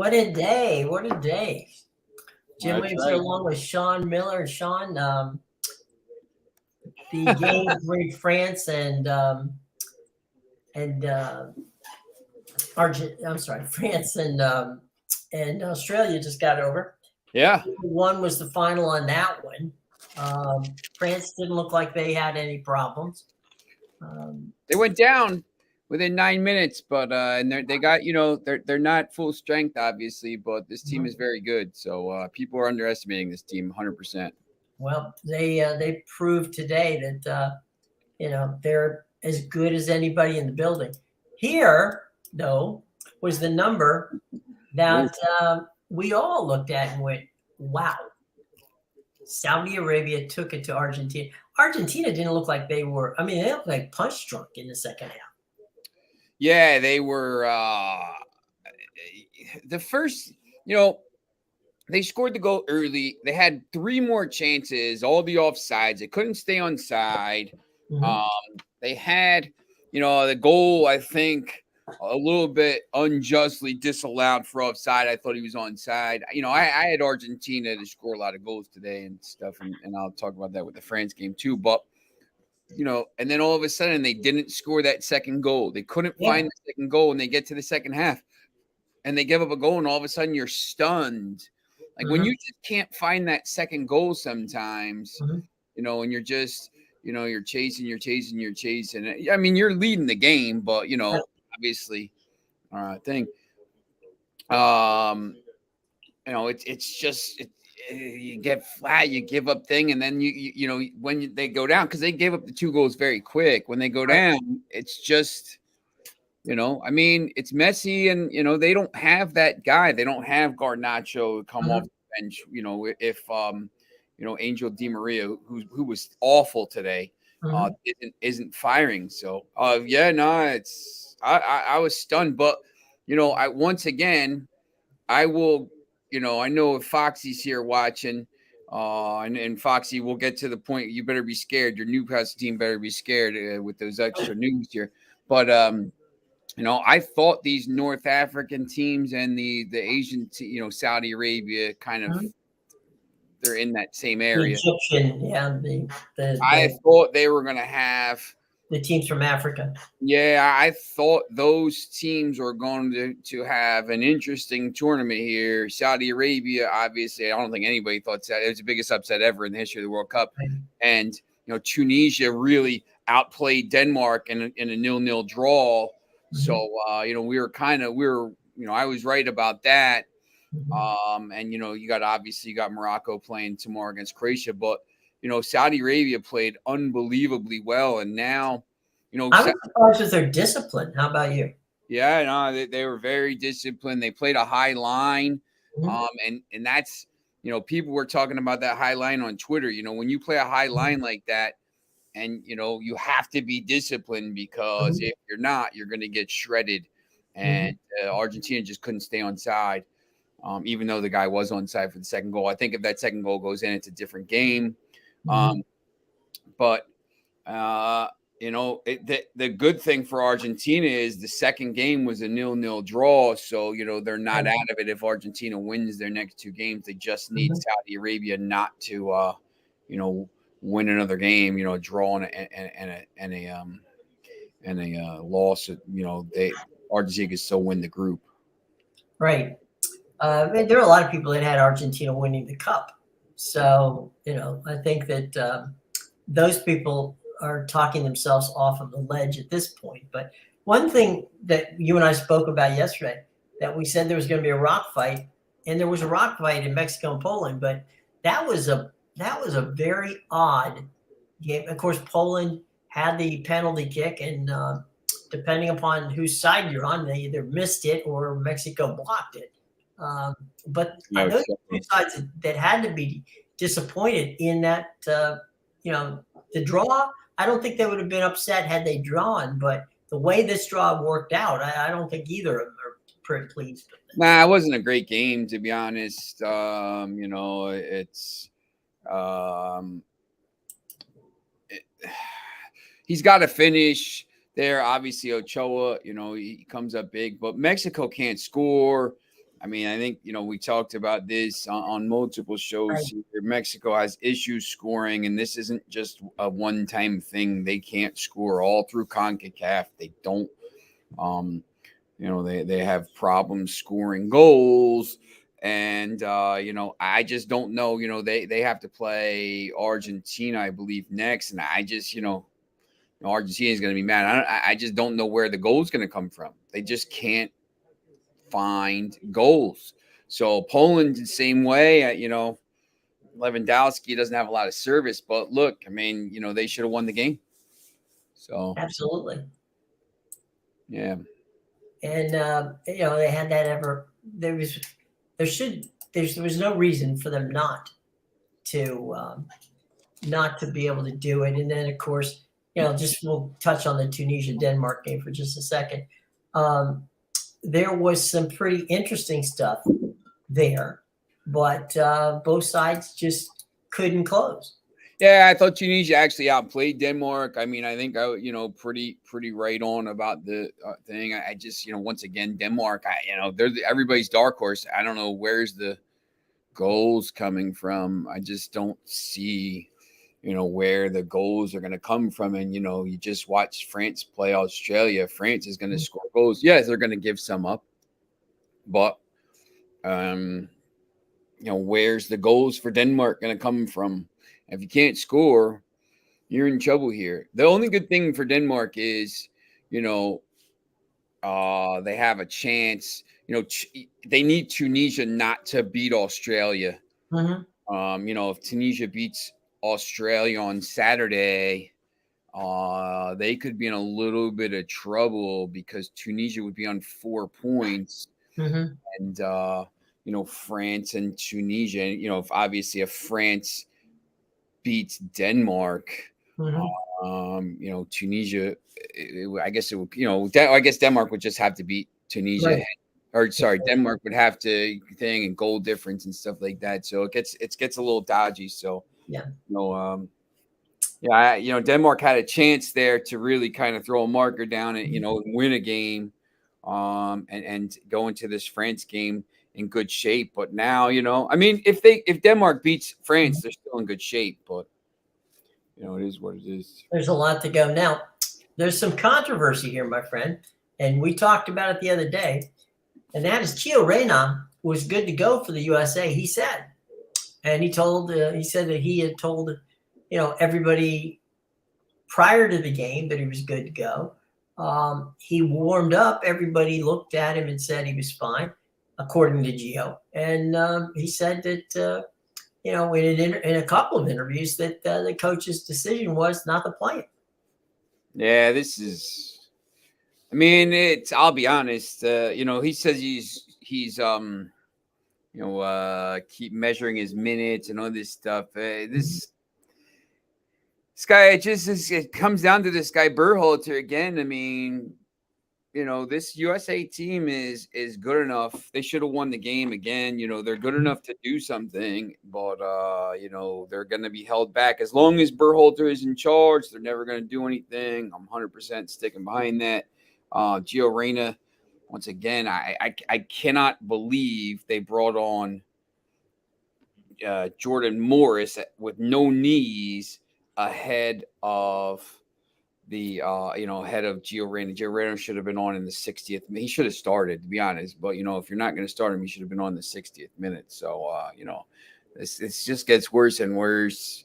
What a day. What a day. Jim That's Waves here right. along with Sean Miller. Sean, the game between France and France and Australia just got over. Yeah. 1 was the final on that one. France didn't look like they had any problems. They went down within 9 minutes, but and they got they're not full strength obviously, but this team is very good. So people are underestimating this team 100%. Well, they proved today that they're as good as anybody in the building. Here, though, was the number that we all looked at and went, "Wow." Saudi Arabia took it to Argentina. Argentina didn't look like they were. I mean, they looked like punch drunk in the second half. Yeah, they were the first. They scored the goal early. They had 3 more chances, all the offsides. They couldn't stay onside. They had, the goal, I think, a little bit unjustly disallowed for offside. I thought he was onside. I had Argentina to score a lot of goals today and stuff, and I'll talk about that with the France game too. But, and then all of a sudden they didn't score that second goal. They couldn't find the second goal, and they get to the second half, and they give up a goal, and all of a sudden you're stunned. Like when you just can't find that second goal sometimes, and you're just, you're chasing. I mean, you're leading the game, but, obviously, thing. It's just you get flat, you give up thing, and then when they go down, because they gave up the 2 goals very quick. When they go down, it's just. I mean, it's Messi, and they don't have that guy. They don't have Garnacho come off the bench. If Angel Di Maria, who was awful today, isn't firing. So it's I was stunned, but I once again I will. I know if Foxy's here watching, and Foxy, we'll get to the point. You better be scared. Your Newcastle team better be scared with those extra news here, but I thought these North African teams and the Asian, Saudi Arabia kind of, they're in that same area. The Egyptian, I thought they were going to have the teams from Africa. Yeah, I thought those teams were going to have an interesting tournament here. Saudi Arabia, obviously, I don't think anybody thought that. It was the biggest upset ever in the history of the World Cup. And, Tunisia really outplayed Denmark in a 0-0 draw. So, we were I was right about that. And, you got Morocco playing tomorrow against Croatia. But, Saudi Arabia played unbelievably well. And now, I was surprised with their discipline. How about you? Yeah, no, they were very disciplined. They played a high line. And that's, people were talking about that high line on Twitter. When you play a high line like that, and, you have to be disciplined, because if you're not, you're going to get shredded. And Argentina just couldn't stay on side, even though the guy was on side for the second goal. I think if that second goal goes in, it's a different game. But the good thing for Argentina is the second game was a 0-0 draw. So, they're not out of it. If Argentina wins their next 2 games, they just need Saudi Arabia not to, win another game, draw and a loss. Argentina can still win the group. Right. There are a lot of people that had Argentina winning the cup. So, I think that those people are talking themselves off of the ledge at this point. But one thing that you and I spoke about yesterday, that we said there was going to be a rock fight, and there was a rock fight in Mexico and Poland, but that was a very odd game. Of course, Poland had the penalty kick, and depending upon whose side you're on, they either missed it or Mexico blocked it. But those two sides that had to be disappointed in that, the draw, I don't think they would have been upset had they drawn, but the way this draw worked out, I don't think either of them are pretty pleased with it. Nah, it wasn't a great game, to be honest. He's got to finish there. Obviously, Ochoa, he comes up big, but Mexico can't score. I mean, I think, we talked about this on multiple shows Right. here. Mexico has issues scoring, and this isn't just a one-time thing. They can't score all through CONCACAF. They don't, they have problems scoring goals. And, I just don't know, they have to play Argentina, I believe, next. And I just, Argentina is going to be mad. I just don't know where the goal is going to come from. They just can't find goals. So Poland the same way. Lewandowski doesn't have a lot of service, but look, I mean, they should have won the game. So Absolutely. yeah. And they had that there was no reason for them not to be able to do it. And then of course, just we'll touch on the Tunisia-Denmark game for just a second. There was some pretty interesting stuff there, but both sides just couldn't close. Yeah, I thought Tunisia actually outplayed Denmark. I mean, I think pretty right on about the thing. I just once again Denmark. They're everybody's dark horse. I don't know where's the goals coming from. I just don't see where the goals are going to come from. And you just watch France play Australia. France is going to score goals. Yes, they're going to give some up, but where's the goals for Denmark going to come from? If you can't score, you're in trouble here. The only good thing for Denmark is, they have a chance. They need Tunisia not to beat Australia. Mm-hmm. If Tunisia beats Australia on Saturday, they could be in a little bit of trouble because Tunisia would be on 4 points. Mm-hmm. And, France and Tunisia, if France beats Denmark, Mm-hmm. Tunisia, I guess it would, I guess Denmark would just have to beat Tunisia. Right. Or sorry, Denmark would have to and goal difference and stuff like that. So it gets a little dodgy. So yeah, Denmark had a chance there to really kind of throw a marker down and win a game, and go into this France game in good shape. But now, I mean, if Denmark beats France, they're still in good shape. But it is what it is. There's a lot to go. Now, there's some controversy here, my friend, and we talked about it the other day, and that is Gio Reyna was good to go for the USA, he said. And he said that he had told, everybody prior to the game that he was good to go. He warmed up. Everybody looked at him and said he was fine, according to Gio. And he said that, in a couple of interviews that the coach's decision was not to play him. Yeah, this is. I mean, I'll be honest. He says he's keep measuring his minutes and all this stuff. This guy, it comes down to this guy Berhalter again. I mean, this USA team is good enough. They should have won the game again. They're good enough to do something, but they're going to be held back as long as Berhalter is in charge. They're never going to do anything. I'm 100% sticking behind that. Gio Reyna, once again, I cannot believe they brought on Jordan Morris with no knees ahead of the head of Gio Reyna. Gio Reyna should have been on in the 60th. He should have started, to be honest. But if you're not going to start him, he should have been on the 60th minute. So this just gets worse and worse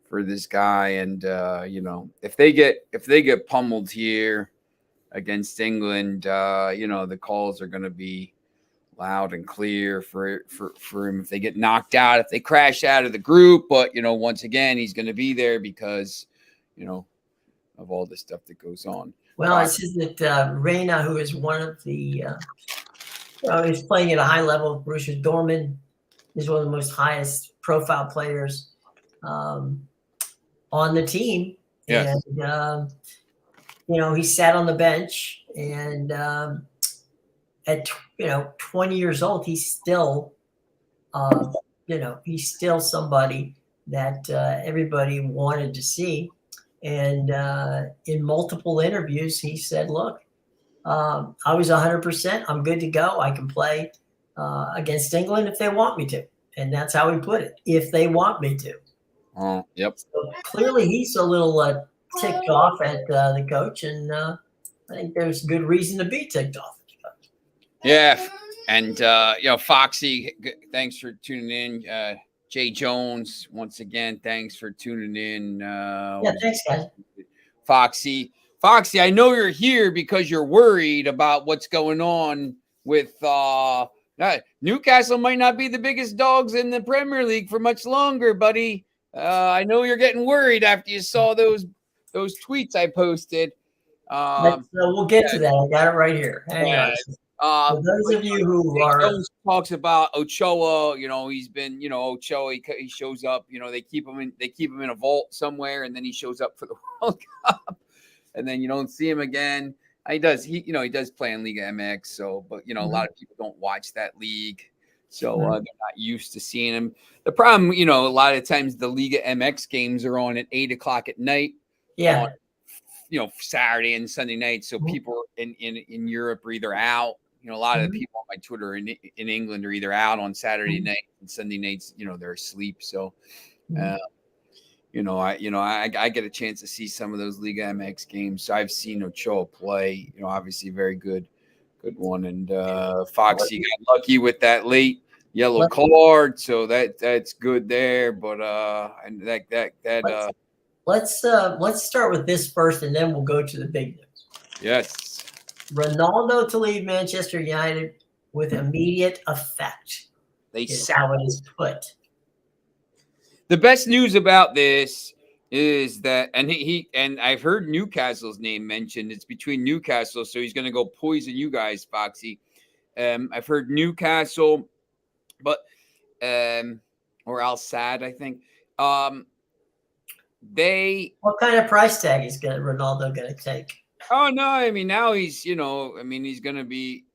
for this guy. And if they get pummeled here against England, the calls are going to be loud and clear for him if they get knocked out, if they crash out of the group. But once again, he's going to be there because of all the stuff that goes on. Well, it says that Reyna, who is one of the is playing at a high level. Borussia Dortmund is one of the most highest profile players on the team. Yes. And he sat on the bench, and at 20 years old, he's still he's still somebody that everybody wanted to see. And in multiple interviews, he said, "Look, I was 100%. I'm good to go. I can play against England if they want me to. And that's how he put it, if they want me to. Oh, yep. So clearly he's a little ticked off at the coach, and I think there's good reason to be ticked off at the coach. Yeah. And, Foxy, thanks for tuning in. Jay Jones, once again, thanks for tuning in. Yeah, thanks, guys. Foxy, I know you're here because you're worried about what's going on with Newcastle might not be the biggest dogs in the Premier League for much longer, buddy. I know you're getting worried after you saw those tweets I posted. We'll get to that. I got it right here. Hang on. For those of you who are talks about Ochoa, he's been, Ochoa. He shows up. They keep him in a vault somewhere, and then he shows up for the World Cup, and then you don't see him again. He does play in Liga MX. So, but a lot of people don't watch that league, so they're not used to seeing him. The problem, a lot of times the Liga MX games are on at 8:00 at night. Yeah. On, Saturday and Sunday night. So people in Europe are either out. A lot of the people on my Twitter in England are either out on Saturday night and Sunday nights. They're asleep. So, I get a chance to see some of those Liga MX games. So I've seen Ochoa play. Obviously very good one. And Foxy got lucky with that late yellow card, so that's good there. But let's start with this first, and then we'll go to the big news. Yes. Ronaldo to leave Manchester United with immediate effect. Is how it is put. The best news about this is that, and I've heard Newcastle's name mentioned. It's between Newcastle, so he's going to go poison you guys, Foxy. I've heard Newcastle, but or Al Sadd, I think. What kind of price tag is Ronaldo going to take? Oh no, I mean now he's he's going to be.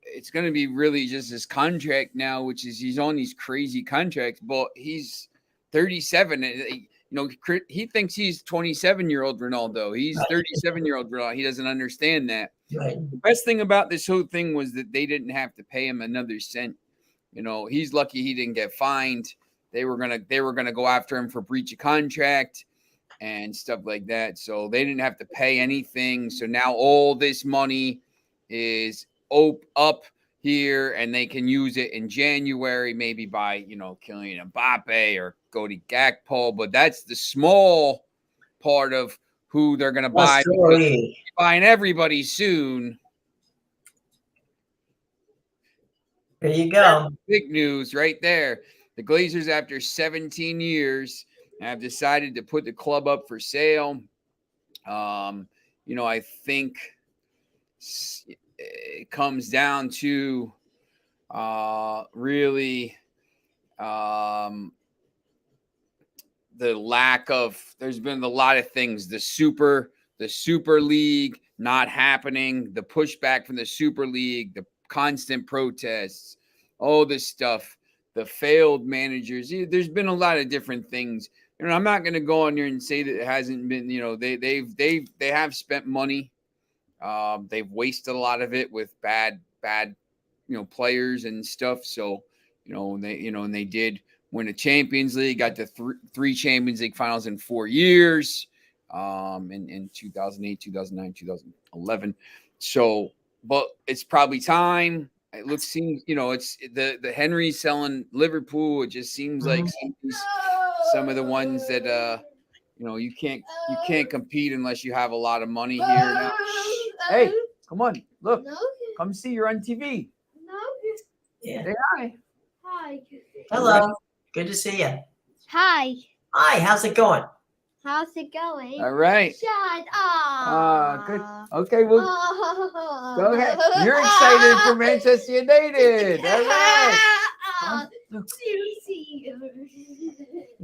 It's going to be really just his contract now, which is he's on these crazy contracts, but he's 37. He thinks he's 27-year-old Ronaldo. He's 37-year-old Ronaldo. He doesn't understand that. Right. The best thing about this whole thing was that they didn't have to pay him another cent. He's lucky he didn't get fined. They were gonna go after him for breach of contract and stuff like that. So they didn't have to pay anything. So now all this money is up here, and they can use it in January, maybe by Kylian Mbappe or Cody Gakpo. But that's the small part of who they're going to buy. Buying everybody soon. There you go. Big news right there. The Glazers, after 17 years, have decided to put the club up for sale. I think it comes down to really the lack of. There's been a lot of things. The Super League not happening. The pushback from the Super League. The constant protests. All this stuff. The failed managers. There's been a lot of different things. I'm not going to go on there and say that it hasn't been. They have spent money. They've wasted a lot of it with bad, players and stuff. So, and they did win a Champions League, got to three Champions League finals in 4 years, in 2008, 2009, 2011. So, but it's probably time. It seems, it's the Henry selling Liverpool. It just seems like some of the ones that, you can't compete unless you have a lot of money here now. Hey, come on, look, come see. You're on TV. No. Yeah. Say hi. Hi. Hello. Good to see you. Hi. Hi. How's it going? How's it going? All right. Shut up. Good. Okay, well, go ahead. You're excited for Manchester United. All right.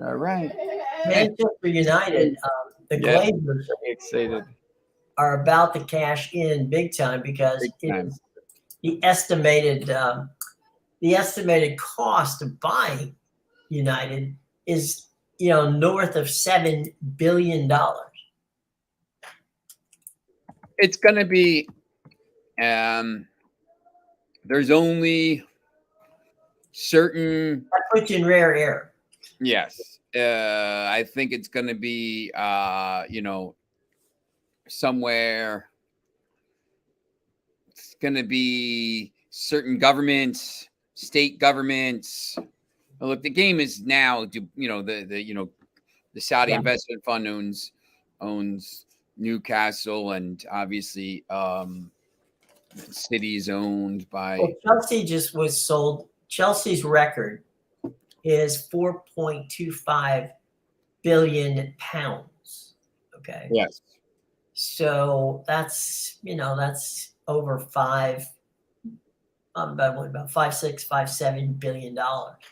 All right. Manchester United, the Glazers excited. are about to cash in big time because the estimated cost of buying United is north of $7 billion. It's going to be. There's only certain. That puts you in rare air. Yes, I think it's going to be, somewhere. It's going to be certain governments, state governments. Well, look, the game is now. The Saudi investment fund owns Newcastle, and obviously, City is owned by. Well, Chelsea just was sold. Chelsea's record is 4.25 billion pounds. Okay. Yes. So that's over about $5.7 billion. 5.6,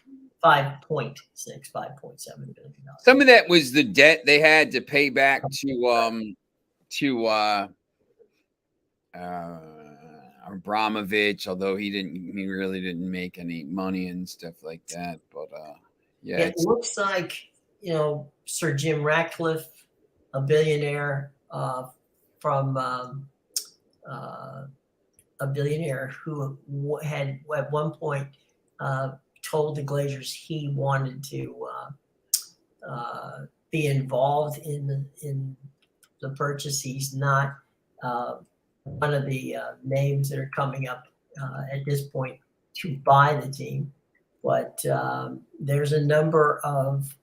$5.7 billion. Some of that was the debt they had to pay back to Abramovich, although he really didn't make any money and stuff like that. But it looks like Sir Jim Ratcliffe, a billionaire from a billionaire who had at one point told the Glazers he wanted to be involved in the purchase. He's not one of the names that are coming up at this point to buy the team, but there's a number of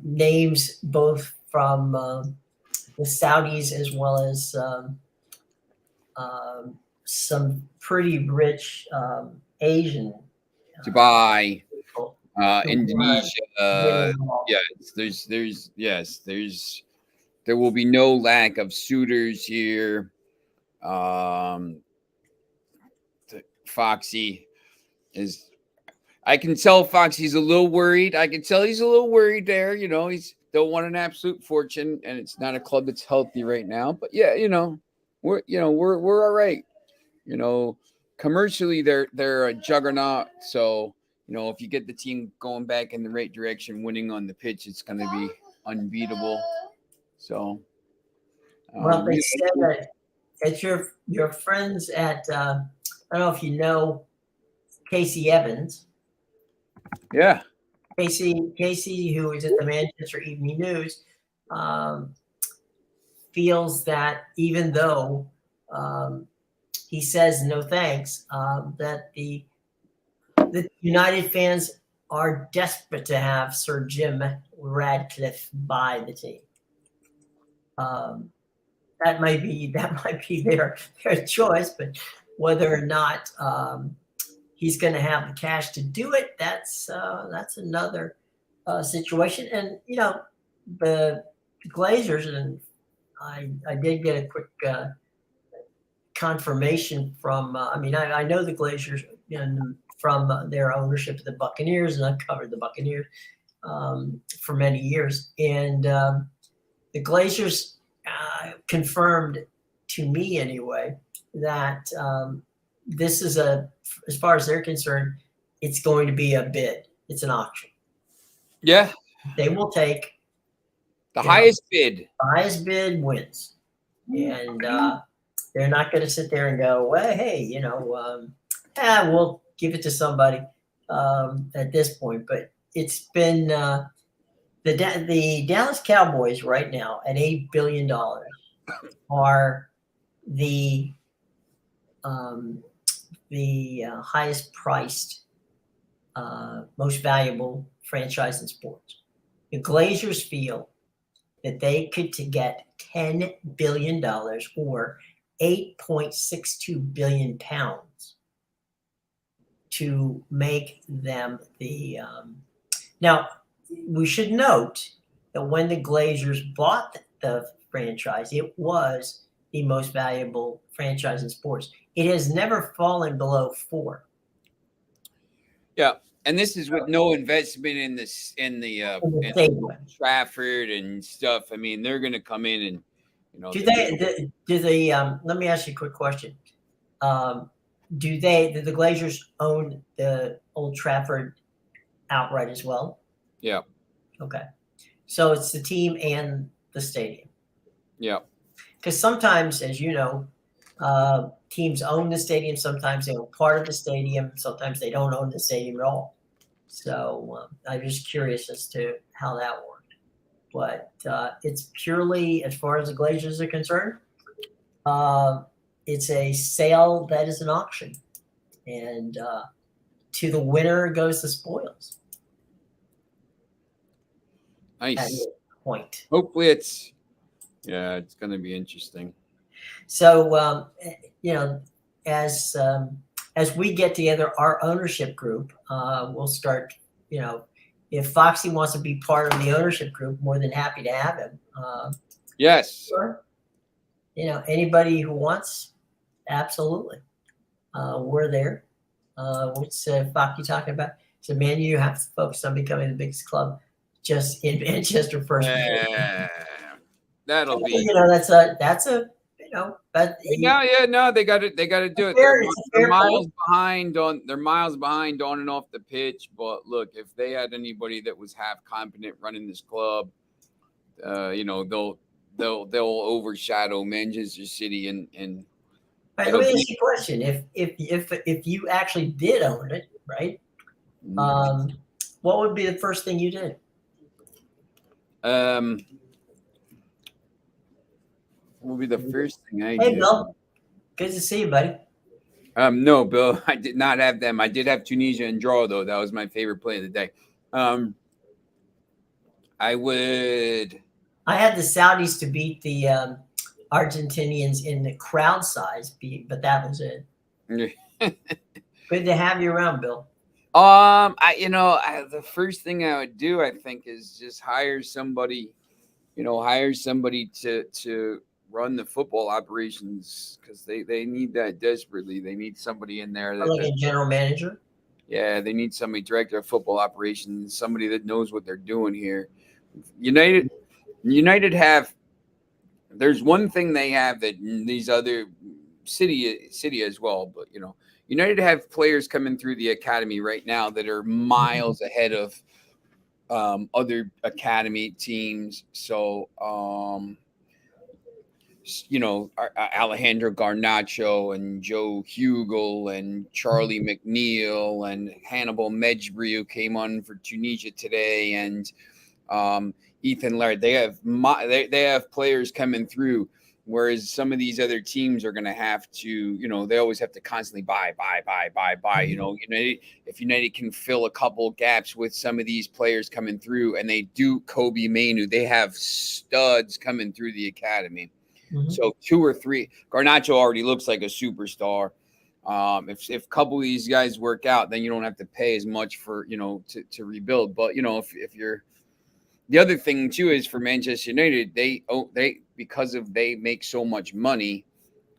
names both from the Saudis as well as some pretty rich Asian Dubai, people. Indonesia. There will be no lack of suitors here. Foxy is. I can tell Foxy's a little worried. I can tell he's a little worried there. He's don't want an absolute fortune, and it's not a club that's healthy right now. But yeah, we're all right. Commercially they're a juggernaut. So if you get the team going back in the right direction, winning on the pitch, it's going to be unbeatable. So, well, they said that it's your friends at I don't know if you know Casey Evans. Yeah. Casey, who is at the Manchester Evening News, feels that even though he says no thanks, that the United fans are desperate to have Sir Jim Ratcliffe buy the team. That might be their choice, but whether or not he's going to have the cash to do it, that's another situation. And the Glazers, and I did get a quick confirmation from. I know the Glazers from their ownership of the Buccaneers, and I've covered the Buccaneers for many years. And the Glazers confirmed to me anyway that this is as far as they're concerned, it's going to be a bid. It's an auction. Yeah. They will take the highest bid. The highest bid wins. And they're not going to sit there and go, well, hey, we'll give it to somebody at this point. But it's been the Dallas Cowboys right now at $8 billion are the highest priced, most valuable franchise in sports. The Glazers feel that they could get $10 billion or 8.62 billion pounds to make them the. Now, we should note that when the Glazers bought the franchise, it was the most valuable franchise in sports. It has never fallen below 4. Yeah, and this is with no investment in Trafford and stuff. I mean, they're going to come in and do they? Let me ask you a quick question. Do the Glazers own the Old Trafford outright as well? Yeah. Okay, so it's the team and the stadium. Yeah. Because sometimes, as you know, Teams own the stadium. Sometimes they own part of the stadium. Sometimes they don't own the stadium at all. So I'm just curious as to how that worked. But it's purely, as far as the Glazers are concerned, it's a sale that is an auction. And to the winner goes the spoils. Nice. At this point. Hopefully it's going to be interesting. So, as we get together, our ownership group, we'll start, if Foxy wants to be part of the ownership group, more than happy to have him. Yes. Sure. Anybody who wants, absolutely. We're there. What's Foxy talking about? So, man, you have to focus on becoming the biggest club just in Manchester first. Yeah. That'll be. That's a. But no, they got to do it. They're miles behind on and off the pitch. But look, if they had anybody that was half competent running this club, they'll overshadow Manchester City and. Right, let me ask you a question: If you actually did own it, right? What would be the first thing you did? What would be the first thing I did? Hey, Bill. Good to see you, buddy. No, Bill, I did not have them. I did have Tunisia and draw, though. That was my favorite play of the day. I had the Saudis to beat the Argentinians in the crowd size, but that was it. Good to have you around, Bill. The first thing I would do, I think, is just hire somebody to run the football operations, because they need that desperately. They need somebody in there like a general manager. Yeah, they need somebody, director of football operations, somebody that knows what they're doing here. United have. There's one thing they have that these other city as well, but United have players coming through the academy right now that are miles ahead of other academy teams. So, Alejandro Garnacho and Joe Hugel and Charlie McNeil and Hannibal Mejbri, who came on for Tunisia today, and Ethan Laird. They have players coming through, whereas some of these other teams are going to have to, they always have to constantly buy. If United can fill a couple gaps with some of these players coming through, and they do Kobe Mainu, they have studs coming through the academy. Mm-hmm. So 2 or 3, Garnacho already looks like a superstar. If a couple of these guys work out, then you don't have to pay as much for, to rebuild. But, if you're, the other thing too is for Manchester United, they make so much money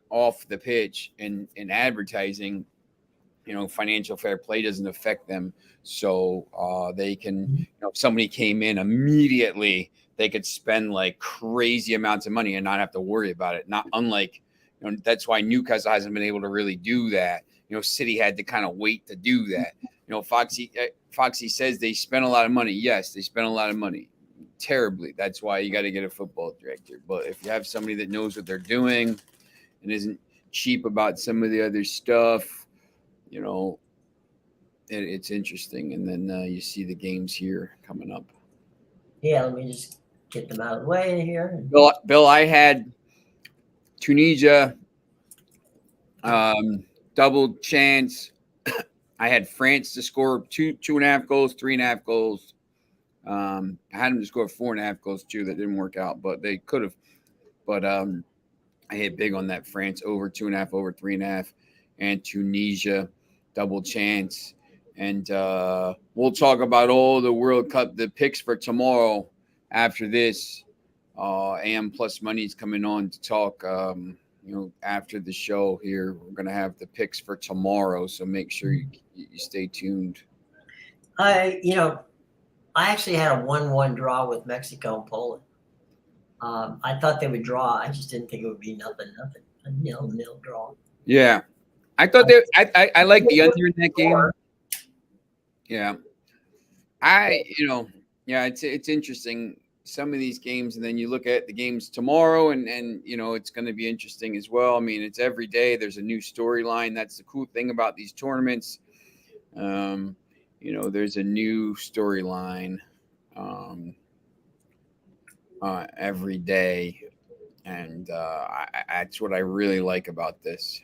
off the pitch and in advertising, financial fair play doesn't affect them. So they can, if somebody came in immediately, they could spend like crazy amounts of money and not have to worry about it. Not unlike, that's why Newcastle hasn't been able to really do that. City had to kind of wait to do that. Foxy says they spent a lot of money. Yes, they spent a lot of money. Terribly. That's why you got to get a football director. But if you have somebody that knows what they're doing and isn't cheap about some of the other stuff, it's interesting. And then you see the games here coming up. Yeah, let me just get them out of the way here. Bill, I had Tunisia, double chance. I had France to score 2.5 goals, 3.5 goals. I had them to score 4.5 goals too. That didn't work out, but they could have. But I hit big on that France over 2.5, over 3.5, and Tunisia double chance. And we'll talk about all the World Cup, the picks for tomorrow. After this, AM Plus Money's coming on to talk. After the show here, we're gonna have the picks for tomorrow. So make sure you stay tuned. I actually had a 1-1 draw with Mexico and Poland. I thought they would draw. I just didn't think it would be nothing. A 0-0 draw. Yeah. I thought I like the under in that game. Yeah. It's interesting some of these games, and then you look at the games tomorrow, and it's going to be interesting as well. I mean, it's every day there's a new storyline. That's the cool thing about these tournaments. There's a new storyline every day, and that's what I really like about this.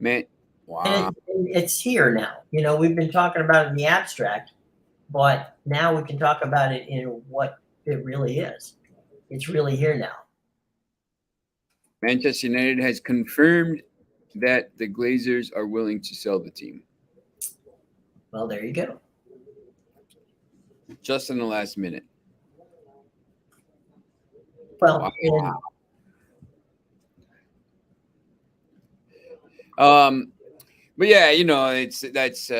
Man, wow. And it's here now. We've been talking about it in the abstract, but now we can talk about it in what it really is. It's really here now. Manchester United has confirmed that the Glazers are willing to sell the team. Well, there you go. Just in the last minute. Well, wow. But yeah, that's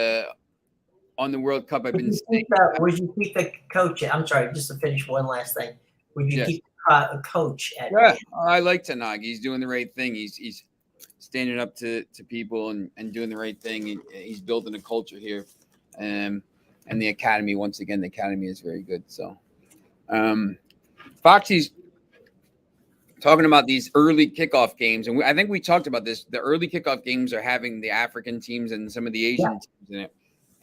on the World Cup. I've been saying. Would you keep the coach? I'm sorry, just to finish one last thing. Would you keep a coach at? Yeah, I like Tanagi. He's doing the right thing. He's standing up to people and doing the right thing. He's building a culture here, and the academy. Once again, the academy is very good. So, Foxy's talking about these early kickoff games, and I think we talked about this. The early kickoff games are having the African teams and some of the Asian teams in it,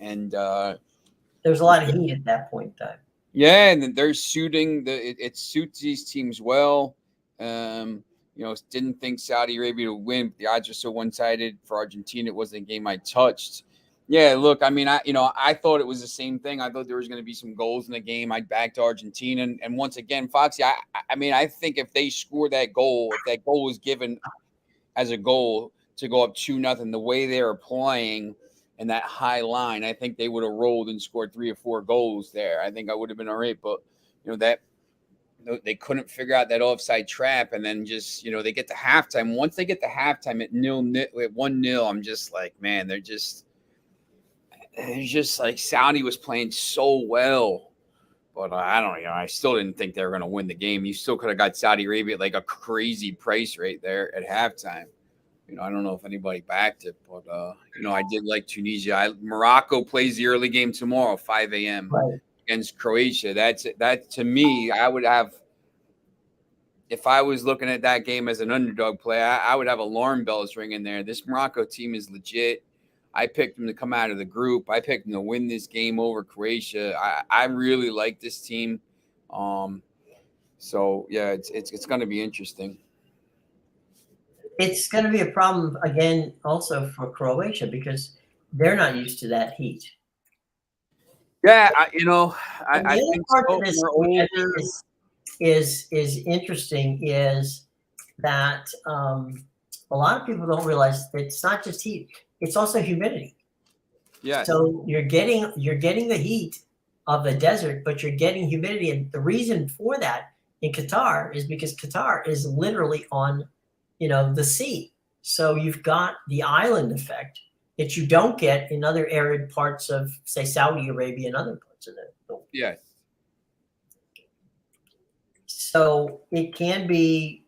and there's a lot of heat at that point in time. Yeah, and they're suiting it suits these teams well. Didn't think Saudi Arabia would win. The odds are so one-sided. For Argentina, it wasn't a game I touched. Yeah, look, I mean, I thought it was the same thing. I thought there was going to be some goals in the game. I backed Argentina, and once again, Foxy, I think if they score that goal, if that goal was given as a goal to go up 2-0, the way they were playing and that high line, I think they would have rolled and scored 3 or 4 goals there. I think I would have been all right, but that they couldn't figure out that offside trap, and then just they get to halftime. Once they get to halftime at 1-0, I'm just like, man, they're just like Saudi was playing so well, but I don't know. I still didn't think they were going to win the game. You still could have got Saudi Arabia at like a crazy price right there at halftime. I don't know if anybody backed it, but I did like Tunisia. Morocco plays the early game tomorrow, 5 a.m. Against Croatia. That to me, I would have, if I was looking at that game as an underdog play, I would have alarm bells ringing there. This Morocco team is legit. I picked them to come out of the group. I picked them to win this game over Croatia. I really like this team. So yeah, it's going to be interesting. It's going to be a problem again, also for Croatia, because they're not used to that heat. Yeah, I think part of this is interesting is that a lot of people don't realize that it's not just heat; it's also humidity. Yeah. So you're getting the heat of the desert, but you're getting humidity, and the reason for that in Qatar is because Qatar is literally on the sea. So you've got the island effect that you don't get in other arid parts of, say, Saudi Arabia and other parts of the world. Yeah. So it can be,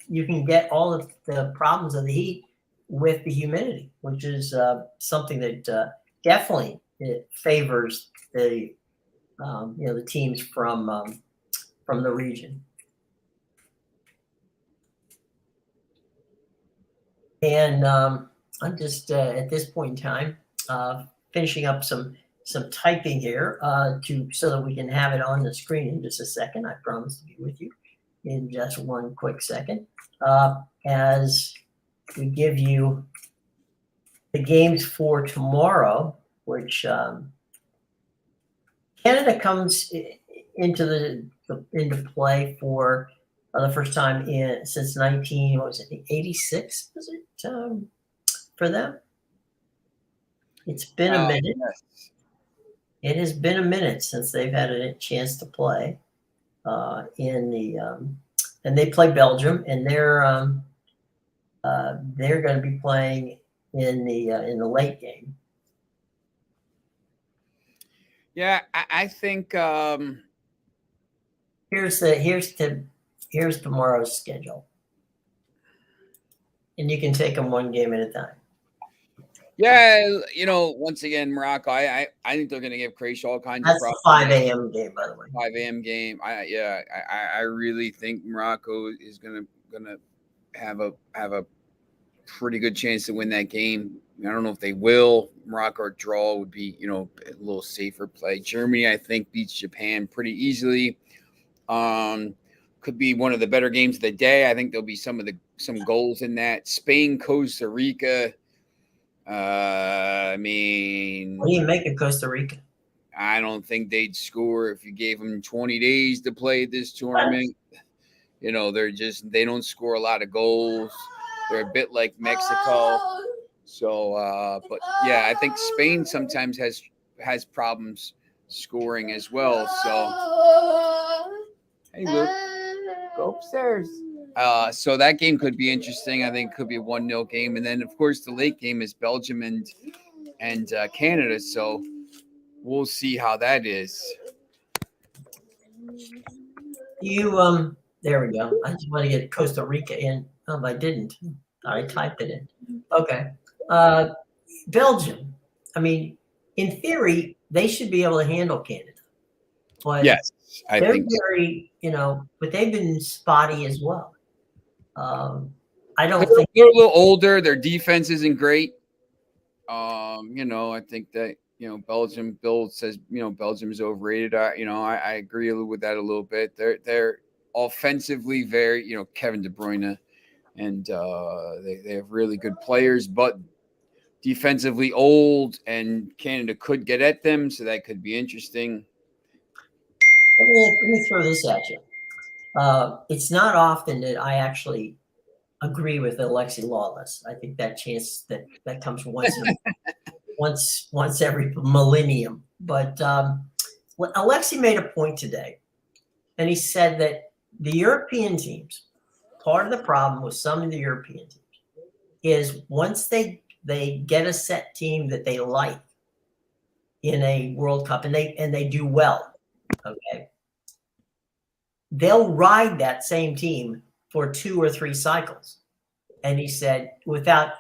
you can get all of the problems of the heat with the humidity, which is something that definitely it favors the the teams from the region. And I'm just at this point in time finishing up some typing here so that we can have it on the screen in just a second. I promise to be with you in just one quick second as we give you the games for tomorrow, which Canada comes into play for the first time since 86? Was it for them? It's been a minute. Yes. It has been a minute since they've had a chance to play and they play Belgium, and they're going to be playing in the late game. Yeah, I think here's tomorrow's schedule, and you can take them one game at a time. Yeah, once again, Morocco. I think they're going to give Croatia all kinds of That's the problems. 5 a.m. game, by the way. 5 a.m. game. I really think Morocco is gonna have a pretty good chance to win that game. I don't know if they will. Morocco or draw would be a little safer play. Germany, I think, beats Japan pretty easily. Could be one of the better games of the day. I think there'll be some goals in that. Spain, Costa Rica. I mean, What do you make of Costa Rica? I don't think they'd score if you gave them 20 days to play this tournament. They don't score a lot of goals. They're a bit like Mexico. So, but yeah, I think Spain sometimes has problems scoring as well. So, hey, Luke, go upstairs. So that game could be interesting. I think it could be a 1-0 game. And then, of course, the late game is Belgium and Canada. So we'll see how that is. There we go. I just want to get Costa Rica in. I didn't. I typed it in. Okay. Belgium. I mean, in theory, they should be able to handle Canada. But yes, they're very, but they've been spotty as well. I don't think they're a little older. Their defense isn't great. I think that Belgium. Bill says Belgium is overrated. I agree with that a little bit. They're offensively very Kevin De Bruyne, and they have really good players, but defensively old, and Canada could get at them, so that could be interesting. Let me throw this at you. It's not often that I actually agree with Alexi Lawless. I think that chance that comes once every millennium. But Alexi made a point today, and he said that the European teams, part of the problem with some of the European teams is once they get a set team that they like in a World Cup and they do well, okay, they'll ride that same team for 2 or 3 cycles. And he said, without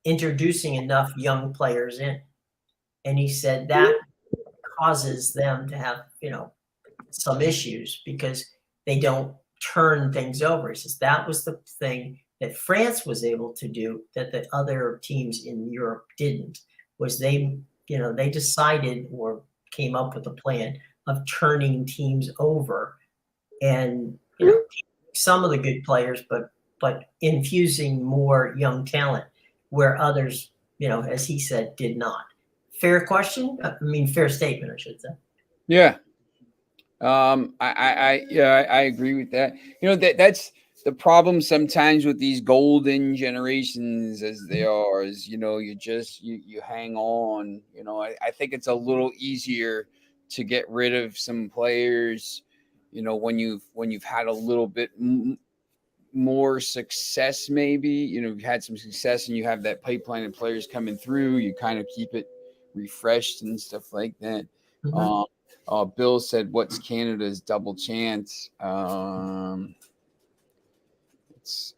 introducing enough young players in. And he said that causes them to have, some issues because they don't turn things over. He says that was the thing that France was able to do that the other teams in Europe didn't, was they decided or came up with a plan of turning teams over and, some of the good players, but infusing more young talent where others, as he said, did not. Fair question? Fair statement, I should say. Yeah. I agree with that. That's the problem sometimes with these golden generations as they are is, you hang on, I think it's a little easier to get rid of some players, when you've had a little bit more success, maybe, you've had some success and you have that pipeline of players coming through, you kind of keep it refreshed and stuff like that. Mm-hmm. Bill said, what's Canada's double chance? It's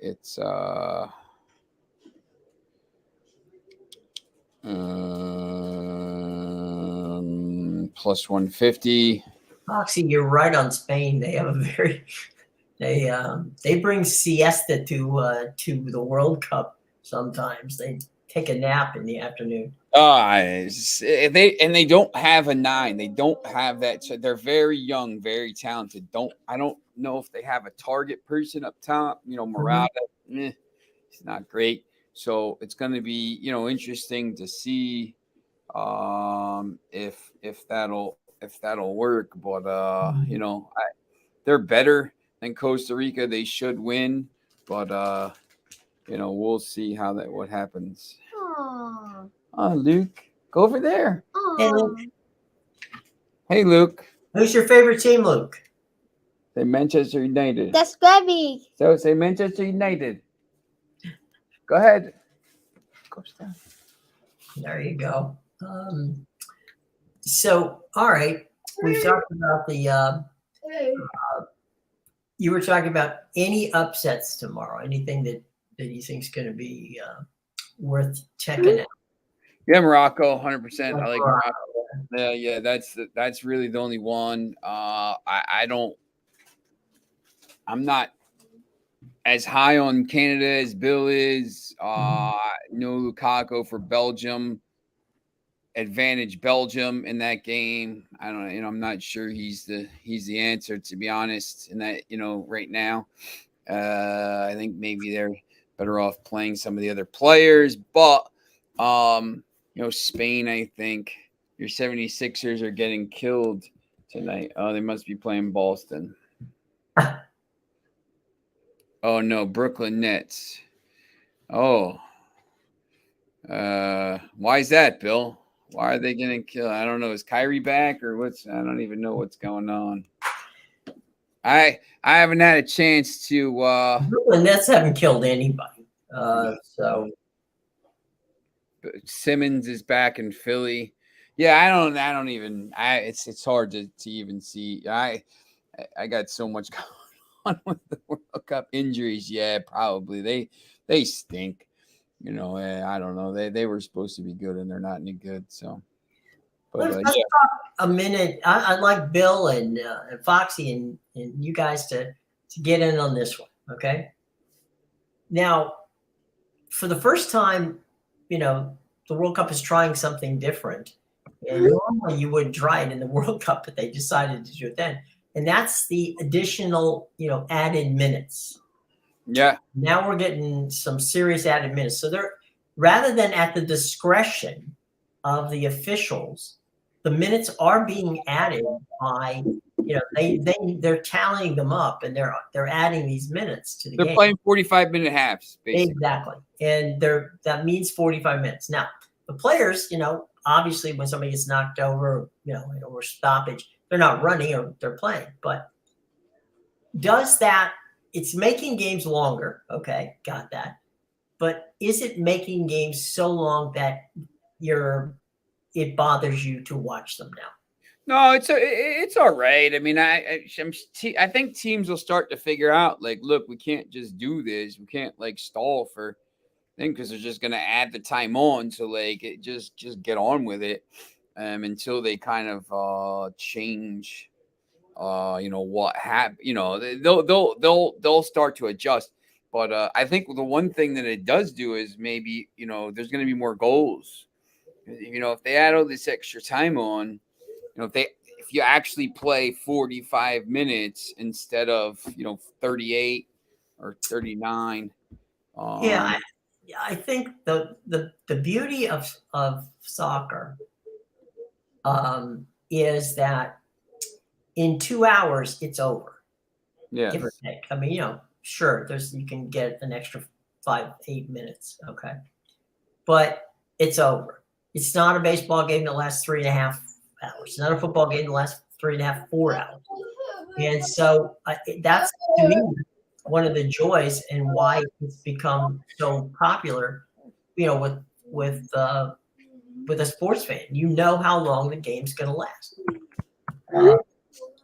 plus 150. Foxy, you're right on Spain. They have a very they bring siesta to the World Cup sometimes. They take a nap in the afternoon. They don't have a 9. They don't have that. So they're very young, very talented. I don't know if they have a target person up top. Morata, it's not great. So it's going to be interesting to see if that'll work. But they're better than Costa Rica. They should win, but we'll see what happens. Aww. Oh, Luke, go over there. Hey, Luke. Hey, Luke. Who's your favorite team, Luke? Say Manchester United. That's Grabby. So say Manchester United. Go ahead. Costa. There you go. So, all right, we've talked about the. You were talking about any upsets tomorrow. Anything that you think is going to be worth checking out? Yeah, Morocco, 100%. I like Morocco. Morocco. Yeah. That's really the only one. I'm not as high on Canada as Bill is. No Lukaku for Belgium. Advantage Belgium in that game. I don't know. I'm not sure he's the answer, to be honest. In that, right now, I think maybe they're better off playing some of the other players. But Spain, I think your 76ers are getting killed tonight. Oh, they must be playing Boston. Oh no, Brooklyn Nets. Oh, why is that, Bill? Why are they getting killed? I don't know. Is Kyrie back or what's? I don't even know what's going on. I haven't had a chance to. The Nets haven't killed anybody. So Simmons is back in Philly. Yeah, I don't even. It's hard to even see. I got so much going on with the World Cup injuries. Yeah, probably they stink. I don't know. They were supposed to be good and they're not any good. So, but let's talk a minute. I'd like Bill and Foxy and you guys to get in on this one. Okay. Now, for the first time, the World Cup is trying something different. And normally you wouldn't try it in the World Cup, but they decided to do it then. And that's the additional, added minutes. Yeah. Now we're getting some serious added minutes. So rather than at the discretion of the officials, the minutes are being added by, they're tallying them up and they're adding these minutes to the game. They're playing 45-minute halves, basically. Exactly. And that means 45 minutes. Now, the players, obviously when somebody gets knocked over, or stoppage, they're not running or they're playing. But it's making games longer. Okay, got that. But is it making games so long that it bothers you to watch them now? No, it's all right. I mean, I think teams will start to figure out, like, look, we can't just do this. We can't stall for thing because they're just gonna add the time on. So just get on with it until they kind of change. What happened? They'll start to adjust. But I think the one thing that it does do is maybe there's going to be more goals. If they add all this extra time on, if you actually play 45 minutes instead of 38 or 39. I think the beauty of soccer is that in 2 hours it's over. Yeah. Give or take. I mean, sure, you can get an extra 5-8 minutes. Okay. But it's over. It's not a baseball game that lasts 3.5 hours. It's not a football game that lasts 3.5, 4 hours. And so that's, to me, one of the joys and why it's become so popular, with a sports fan. You know how long the game's going to last.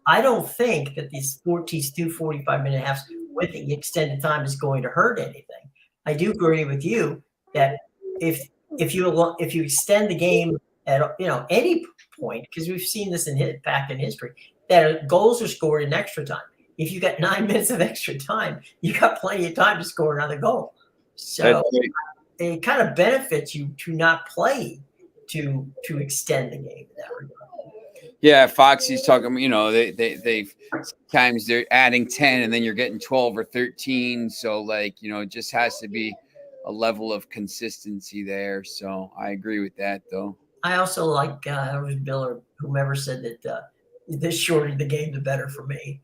I don't think that these 45-minute halves with the extended time is going to hurt anything. I do agree with you that if you extend the game at any point, because we've seen this back in history, that goals are scored in extra time. If you got 9 minutes of extra time, you got plenty of time to score another goal. So it kind of benefits you to not play to extend the game in that regard. Yeah, Foxy's talking. They sometimes they're adding 10, and then you're getting 12 or 13. So it just has to be a level of consistency there. So I agree with that, though. I also like it was Bill or whomever said that the shorter the game, the better for me.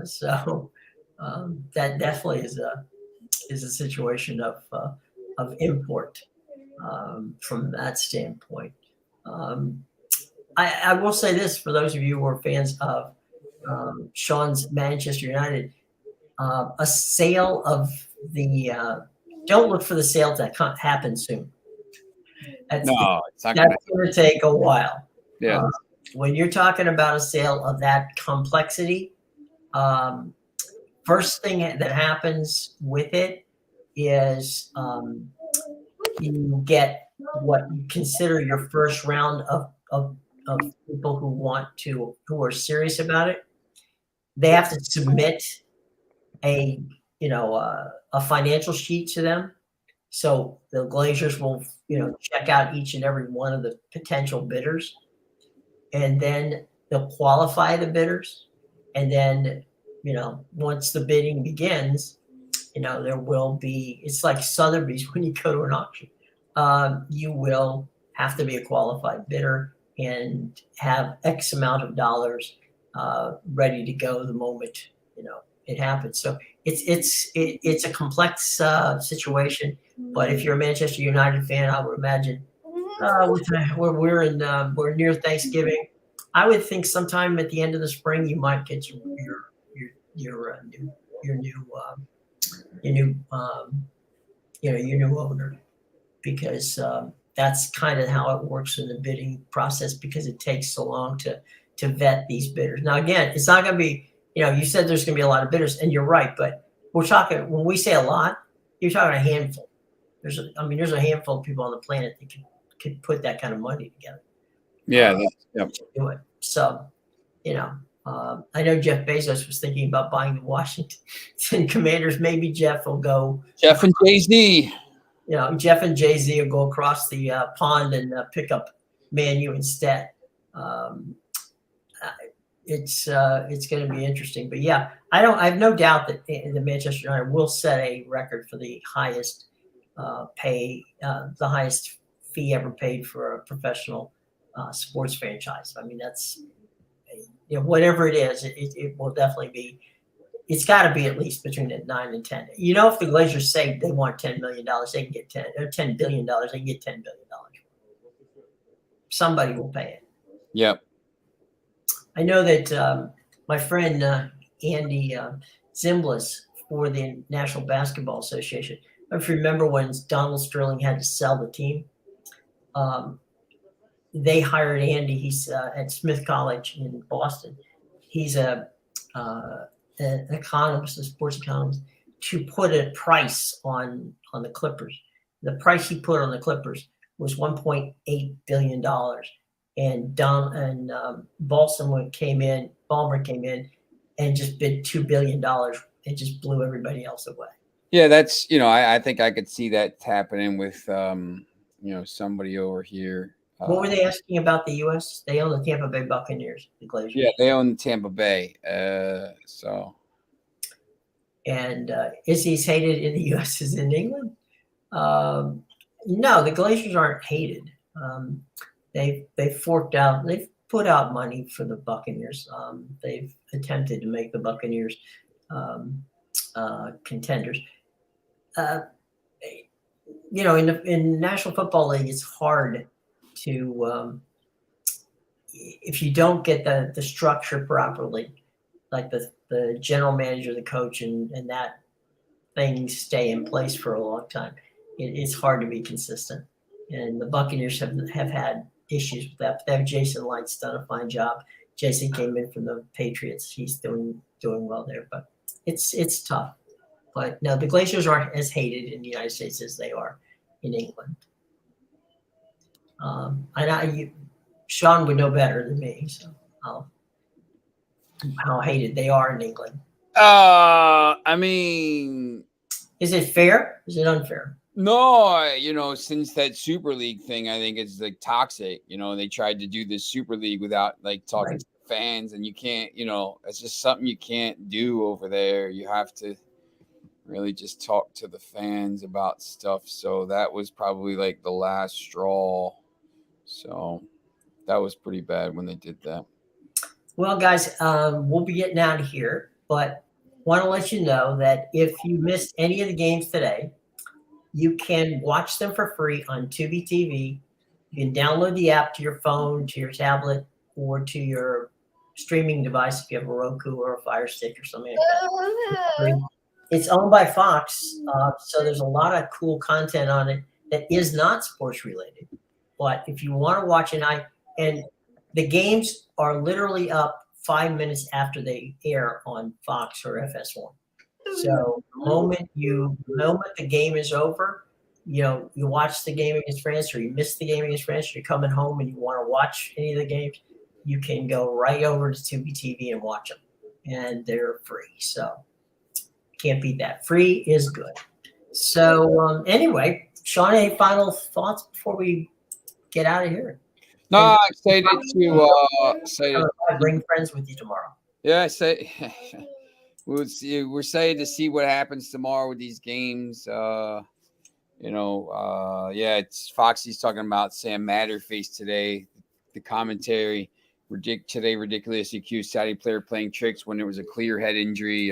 So that definitely is a situation of import from that standpoint. I will say this for those of you who are fans of Sean's Manchester United, a sale of the don't look for the sale to happen soon. It's not going to take a while. Yeah. When you're talking about a sale of that complexity, first thing that happens with it is you get what you consider your first round of people who are serious about it. They have to submit a a financial sheet to them. So the Glazers will check out each and every one of the potential bidders, and then they'll qualify the bidders, and then once the bidding begins, there will be, it's like Sotheby's when you go to an auction. You will have to be a qualified bidder and have X amount of dollars ready to go the moment it happens. So it's a complex situation. But if you're a Manchester United fan, I would imagine we're near Thanksgiving. I would think sometime at the end of the spring you might get your new owner, because that's kind of how it works in the bidding process, because it takes so long to vet these bidders. Now, again, it's not going to be, you said there's going to be a lot of bidders, and you're right, but we're talking, when we say a lot, you're talking a handful. There's a handful of people on the planet that could put that kind of money together. Yeah. To do it. So, I know Jeff Bezos was thinking about buying the Washington Commanders. Maybe Jeff will go. Jeff and Jay-Z. Jeff and Jay-Z will go across the pond and pick up Man U instead. It's going to be interesting. But yeah, I have no doubt that the Manchester United will set a record for the highest the highest fee ever paid for a professional sports franchise. I mean, that's whatever it is, it will definitely be. It's got to be at least between 9 and 10. If the Glazers say they want $10 million, they can get $10 billion. They can get $10 billion. Somebody will pay it. Yep. I know that my friend Andy Zimbalist for the National Basketball Association. If you remember when Donald Sterling had to sell the team, they hired Andy. He's at Smith College in Boston. He's an economist, a sports economist, to put a price on the Clippers. The price he put on the Clippers was $1.8 billion. And Ballmer came in and just bid $2 billion and just blew everybody else away. Yeah, that's I think I could see that happening with somebody over here. What were they asking about the U.S.? They own the Tampa Bay Buccaneers, the Glazers. Yeah, they own Tampa Bay. And is he as hated in the U.S. as in England? No, the Glazers aren't hated. They've forked out. They've put out money for the Buccaneers. They've attempted to make the Buccaneers contenders. In the National Football League, it's hard to if you don't get the structure properly, like the general manager, the coach, and that things stay in place for a long time. It's hard to be consistent, and the Buccaneers have had issues with that. But they have Jason Light's done a fine job. Jason came in from the Patriots. He's doing well there, but it's tough. But no, the Glazers aren't as hated in the United States as they are in England. Sean would know better than me, so how hated they are in England. I mean, is it fair? Is it unfair? No, since that Super League thing, I think it's like toxic. They tried to do this Super League without like talking to the fans, and you can't. It's just something you can't do over there. You have to really just talk to the fans about stuff. So that was probably like the last straw. So that was pretty bad when they did that. Well, guys, we'll be getting out of here, but want to let you know that if you missed any of the games today, you can watch them for free on Tubi TV. You can download the app to your phone, to your tablet, or to your streaming device if you have a Roku or a Fire Stick or something like that. It's owned by Fox, so there's a lot of cool content on it that is not sports related. But if you want to watch and the games are literally up 5 minutes after they air on Fox or FS1. So the moment the game is over, you watch the game against France, or you miss the game against France, you're coming home and you want to watch any of the games, you can go right over to Tubi TV and watch them, and they're free. So can't beat that. Free is good. So anyway, Sean, any final thoughts before we get out of here? No, I'm excited to bring friends with you tomorrow. Yeah, I say we'll see. We're excited to see what happens tomorrow with these games. Yeah, it's Foxy's talking about Sam Matterface today. The commentary today ridiculously accused Saudi player playing tricks when it was a clear head injury.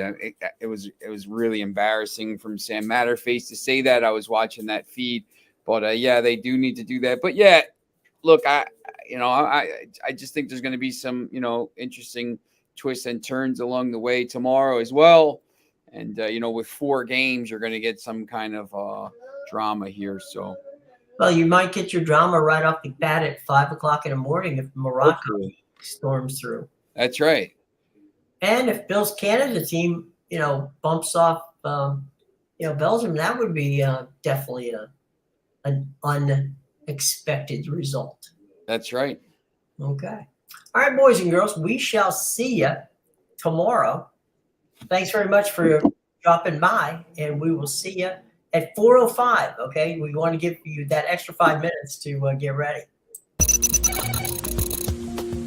It was really embarrassing from Sam Matterface to say that. I was watching that feed, but yeah, they do need to do that. But yeah, look, I just think there's going to be some interesting twists and turns along the way tomorrow as well. And with 4 games, you're going to get some kind of drama here. So, well, you might get your drama right off the bat at 5 o'clock in the morning if Morocco storms through. That's right. And if Bill's Canada team, bumps off, Belgium, that would be definitely an unexpected result. That's right. Okay. All right, boys and girls, we shall see you tomorrow. Thanks very much for dropping by, and we will see you at 4:05. Okay, we want to give you that extra 5 minutes to get ready.